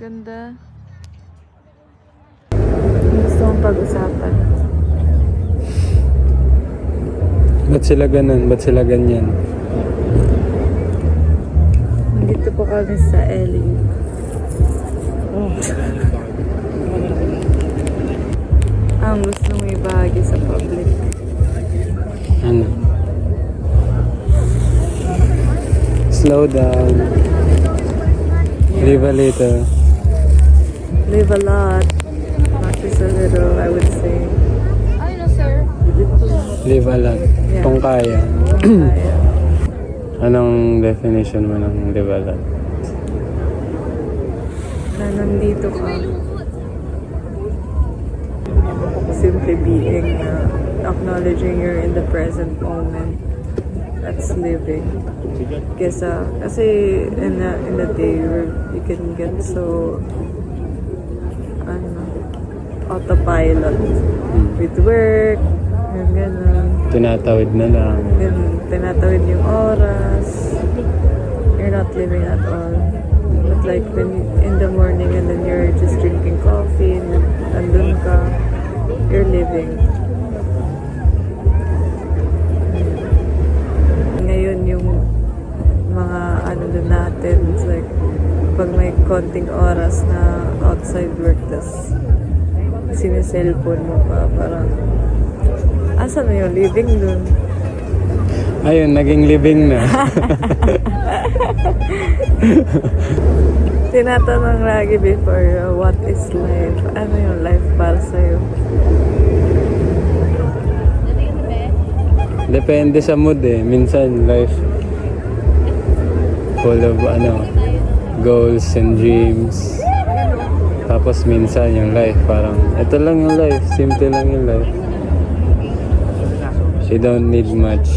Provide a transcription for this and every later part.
Ganda. Gusto mong pag-usapan. Ba't sila ganun? Ba't sila ganyan? Nandito po kami sa Ellie. Oh. Ang gusto mong ibahagi sa public. Ano? Slow down. Live a little. Live a lot. Not just a little, I would say. Live a lot. Yeah. Kung kaya. Kaya. Anong definition mo ng live a lot? Na nandito ka. Simply being, acknowledging you're in the present moment. That's living. Kasi in a day where you can get so autopilot with work, yung gano'n. Tinatawid na lang. Tinatawid yung oras. You're not living at all. But like when in the morning and then you're just drinking coffee and andun ka, you're living. Ngayon yung mga dun natin, it's like pag may konting oras na outside work, tas siniselfone mo pa, parang asan na yung living dun? Ayun, naging living na. Tinatanong lagi before, what is life? Ano yung life para sa'yo? Depende sa mood eh. Minsan life full of goals and dreams. Tapos minsan yung life parang ito lang yung life, simple lang yung life. You don't need much.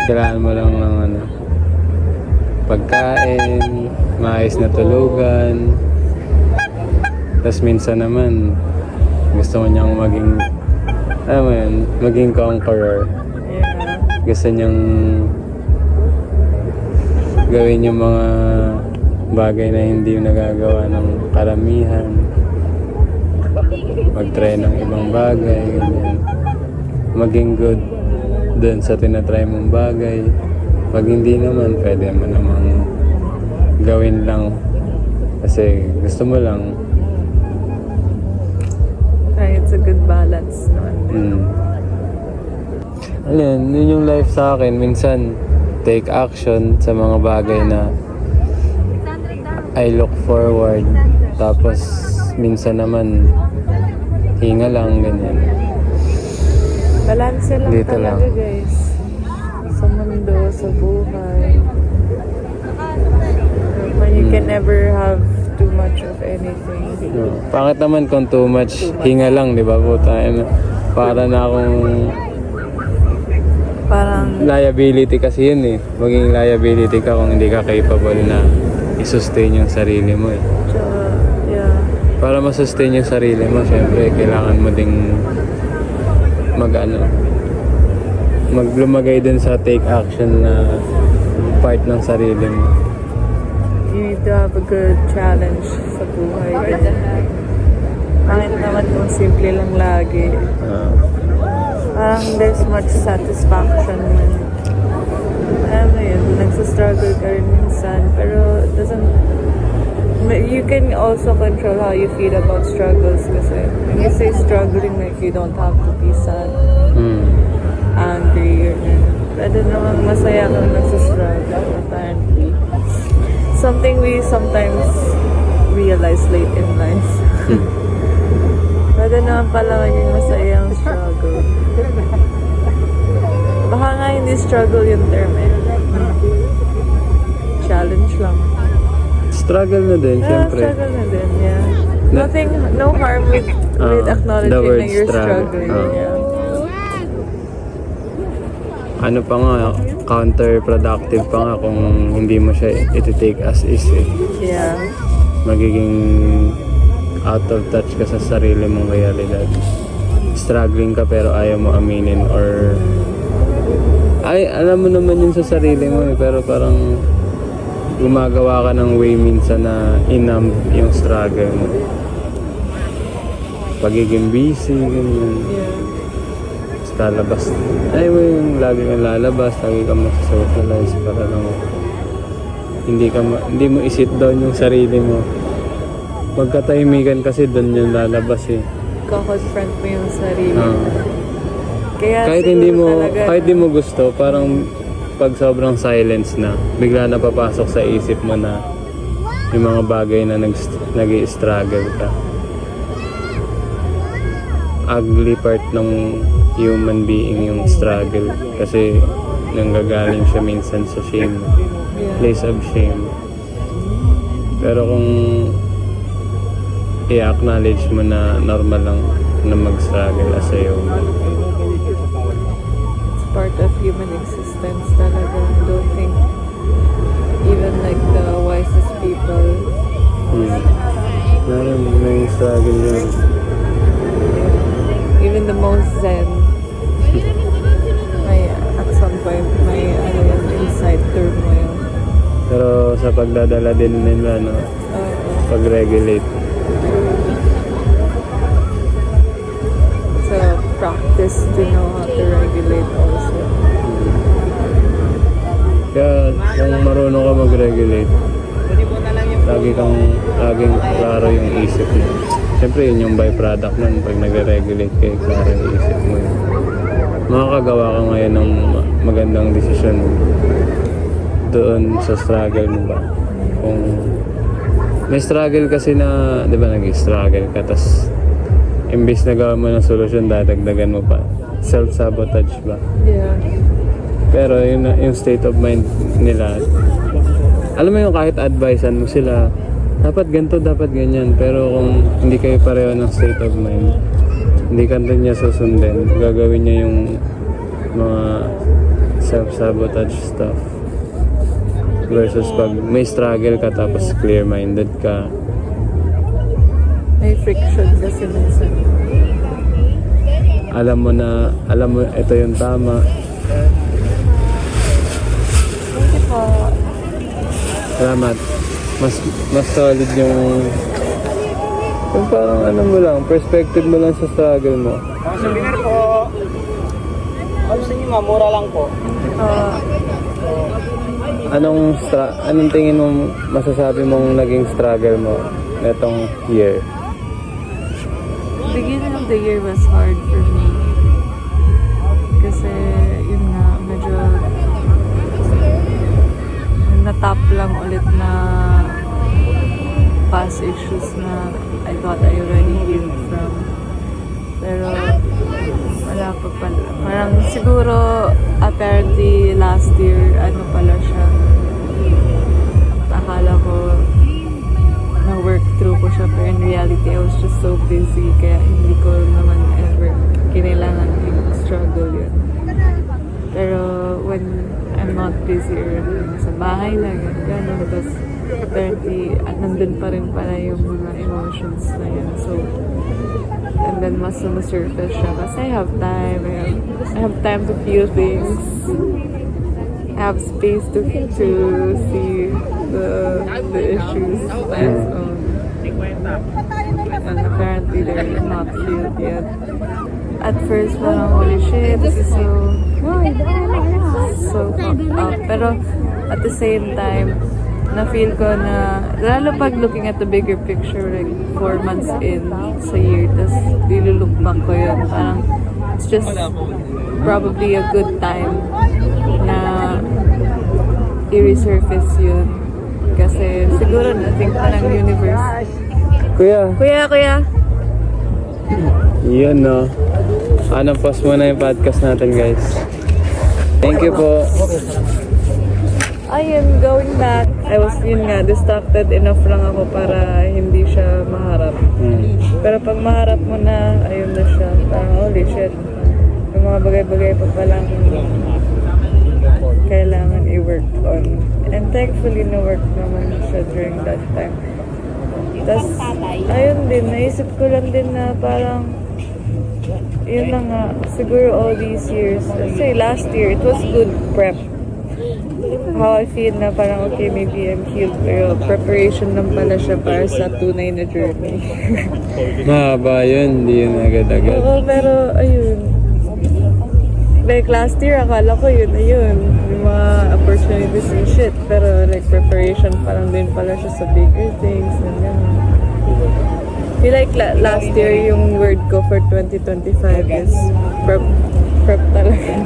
Kailangan mo lang ng pagkain, maayos na tulugan. Tapos minsan naman gusto mo niyang maging conqueror. Gusto niyang gawin yung mga bagay na hindi nagagawa ng karamihan. Mag-try ng ibang bagay, ganyan. Maging good dun sa tinatry mong bagay. Pag hindi naman, pwede mo namang gawin lang kasi gusto mo lang. It's a good balance naman. Yun yung life sa akin. Minsan, take action sa mga bagay na I look forward. Tapos, minsan naman, hinga lang, ganyan. Balanse lang Dito talaga, lang. guys. Sa mundo, sa buhay. You can never have too much of anything. No. Pangit naman kung too much, hinga lang, di ba? Puta, para na akong Parang, liability kasi yun eh. Maging liability ka kung hindi ka capable na i-sustain yung sarili mo eh. yeah. Para ma-sustain yung sarili mo, syempre, kailangan mo ding lumagay din sa take action na part ng sarili mo. You need to have a good challenge sa buhay. Pangit naman kung simple lang lagi. Parang there's much satisfaction when nagsastruggle ka rin minsan, pero you can also control how you feel about struggles kasi when you say struggling, like you don't have to be sad, angry, pwede naman masaya kang nagsastruggle apparently. Something we sometimes realize late in life. Pwede naman pala maging masaya ang struggle. Baka nga hindi struggle yung term eh. Challenge lang. Struggle na din, syempre. Struggle na din, yeah. No harm with acknowledging na you're struggling. Yeah. Ano pa nga, counterproductive pa nga kung hindi mo siya iti-take as is eh. Yeah. Magiging out of touch ka sa sarili mong realidad. Struggling ka pero ayaw mo aminin or alam mo naman yun sa sarili mo eh, pero parang gumagawa ka ng way minsan na inamp yung struggle mo. Pagiging busy, ganyan. Yeah. Tapos lalabas. Ay mo yung lagi kang lalabas, lagi kang mag-socialize para lang hindi mo isit down yung sarili mo. Pagkatahimikan kasi doon yung lalabas eh. Confront mo yung sarili. Ah. Kaya Kahit siguro hindi mo talaga, kahit di mo gusto, parang pag sobrang silence na, bigla na papasok sa isip mo na yung mga bagay na nag-i-struggle ka. Ugly part ng human being yung struggle kasi nanggagaling siya minsan sa shame, yeah. place of shame. Pero kung i-acknowledge mo na normal lang na mag-struggle as a human. It's part of human existence talaga. I don't think even like the wisest people, Meron may struggle yun. even the most zen, may at some point may ano yung inside turmoil. Pero sa pagdadala din nila, no, Oo. pag-regulate. So practice to know how to regulate also. Kaya kung marunong ka mag-regulate, laging klaro yung isip mo. Siyempre yun yung byproduct nun, pag nag-regulate kayo, klaro yung isip mo. Makakagawa ka ngayon ng magandang desisyon doon sa struggle mo ba. Kung may struggle kasi na, di ba, nag-struggle ka, tas imbis na gawa mo ng solusyon, dadagdagan mo pa. Self-sabotage ba? Yeah. Pero yung state of mind nila, alam mo yung kahit advisean mo sila, dapat ganito, dapat ganyan. Pero kung hindi kayo pareho ng state of mind, hindi ka rin niya susundin. Gagawin niya yung mga self-sabotage stuff. Versus pag may struggle ka tapos clear-minded ka. May friction kasi minsan. Alam mo ito yung tama. Hindi po. Salamat. Mas solid yung parang ano mo lang, perspective mo lang sa struggle mo. Souvenir po. Gusto niyo ma'am, mura lang po. Anong tingin mo masasabi mong naging struggle mo netong year? Beginning of the year was hard for me. Kasi, yun nga, medyo natap lang ulit na past issues na I thought I already healed from. Pero, wala pa pala. Parang siguro, apparently, last year, ano pala siya. Akala ko, na-work through ko siya, pero in reality, I was just so busy, kaya hindi ko naman ever kinailangan struggle yun. Pero when I'm not busy or sa bahay lang, gano'n, tapos apparently, nandun pa rin pala yung mga emotions na yun. So, and then mas sumusurface siya kasi I have time, I have time to feel things. I have space to see the issues by its own. And apparently they're not healed yet. At first, parang holy shit, this is so fucked up. Pero at the same time, na-feel ko na, lalo pag looking at the bigger picture, like 4 months in sa year, tas lilulook back ko yun. Parang, it's just probably a good time na i-resurface yun. Kasi siguro na-think pa ng universe. Kuya! Yun, no. Pause mo na yung podcast natin, guys. Thank you po. Ayun, going back, I was, yun nga, distracted enough lang ako para hindi siya maharap. Pero pag maharap mo na, ayun na siya. Parang, holy shit. Yung mga bagay-bagay pa palang kailangan i-work on. And thankfully, na-work naman siya during that time. Tapos, ayun din, naisip ko lang din na parang, yun na nga, siguro all these years, kasi last year, it was good prep. how I feel na parang okay, maybe I'm healed, pero preparation lang pala siya para sa tunay na journey. Mahaba yun, hindi yun agad-agad. Oo, pero ayun. Like last year, akala ko yun na yun. Yung mga opportunities and shit. Pero like preparation parang din pala siya sa bigger things and gano'n. Feel like last year yung word ko for 2025 is prep talaga.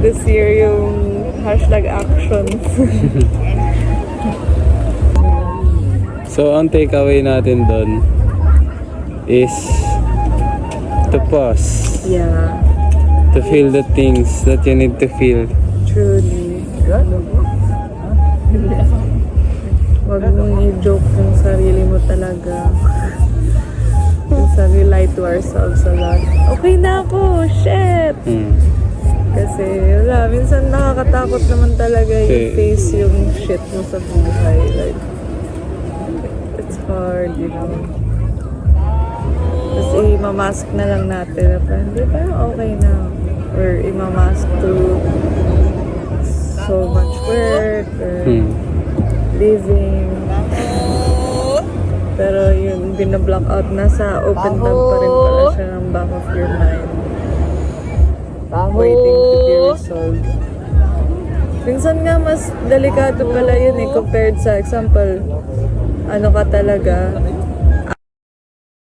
This year yung #actions. So, ang takeaway natin doon is to pause. Yeah, To feel the things that you need to feel. truly. Huwag mong i-joke yung sarili mo talaga. Yung we lie to ourselves a lot. Okay na ako, shit! Kasi wala, minsan nakakatakot naman talaga i-face yung shit mo sa buhay. Like, it's hard, you know. Tapos i-mamask na lang natin na parang, hindi parang okay na. Or i-mamask to so much work or living. Pero yun, binablock out na sa open tab pa rin pala siya ng back of your mind. Waiting to be resolved. Minsan nga mas delikado pala yun compared sa example, ano ka talaga,